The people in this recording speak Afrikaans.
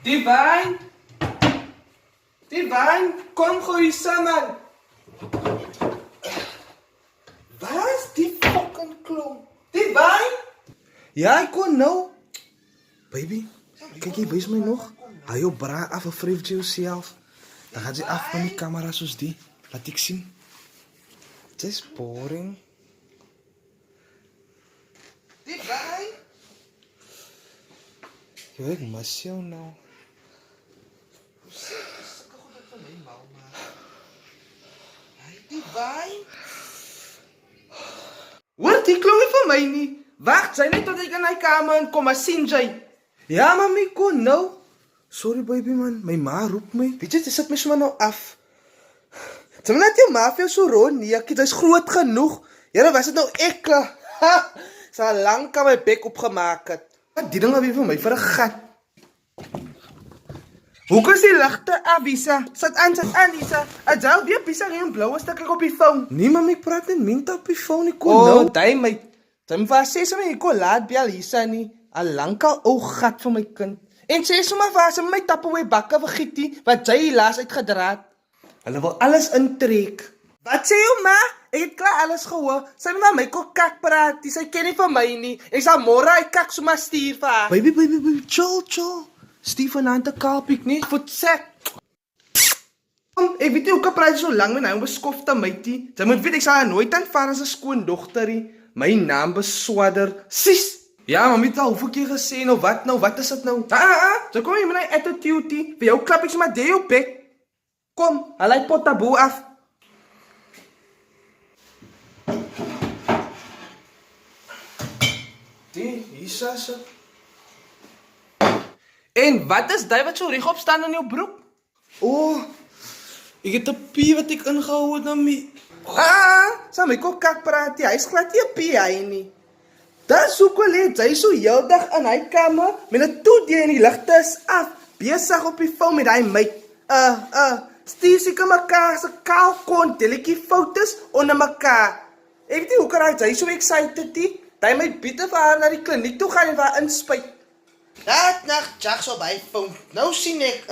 Divine! Divine! Kom gou hier samen! Waar is die fucking klomp? Divine! Ja, ik kon nou. Baby, kijk, je wees mij nog. Hou je bra af en wrijf je jezelf. Dan gaat ze af van die camera zoals die. Laat ik zien. Het is boring. Divine! Yo, ik mis jou nou. Divine! Hoor, die klonk nie van my nie. Wacht, sy net tot ek in die kamer inkom, maar sien jy. Ja, mami, ik kon nou. Sorry, baby, man. Mijn ma roept mij. Weet je, het zet me zomaar nou af. Zeg maar dat je ma veel zo rond niet. Het is groot genoeg. Ja, dan was het nou ekkel. Ha! Ze had lang aan mijn bek opgemaakt. Wat die dingen weer van mij voor een gat. Hoe is die lichte af, Isa? Zet aan, Isa. Het zou weer pisang en blauwe stukken op die phone. Nee, mami, ik praat in minta op je phone. Ik kon Oh, nou. die meid. Sy was sê sommer ek kon laat bel Isa nie. Al lank al ou gat vir my kind. En sê sommer waar sy my Tupperware bakke vergiet die wat jy helaas uitgedraad. Hulle wil alles intrek. Wat sê jou ma? Ek het klaar alles gehoor. Sy wil na my kom kak praat. Sy ken nie van my nie. Ek sal môre hy kak sommer stuur vir haar. Baby, chill. Steven aan te kalpiek nie. Voet sek. Ek weet nie hoe kan praat so lang met hy beskofte meitie. Sy moet weet ek sal haar nooit aanvaar as 'n skoondogterie. My naam beswadder. Sis. Ja, mami, tal, hoeveel keer gesê nou? Wat nou? Wat is dit nou? So kom jy met my attitude. Vir jou klap ek sommer deur jou bek. Kom, haal hy pot taboe af. Die, hier sê. En wat is dit wat so regop staan in jou broek? Oh, ek het 'n pie wat ek ingehou het na my. Sa my kop kak praat jy. Hy's glad nie 'n pie hy nie. Daar soek wel jy so heeldag in hy kamer met 'n toedie en die ligte is af, besig op die phone met hy meid. Stuur seker mekaar se kaal kont, deletjie foto's onder mekaar. Ek weet nie hoe kan hy so excited nie. Hy my bied vir haar na die kliniek toe gaan en vir haar inspuit. Dat nag jag so by phone. Nou sien ek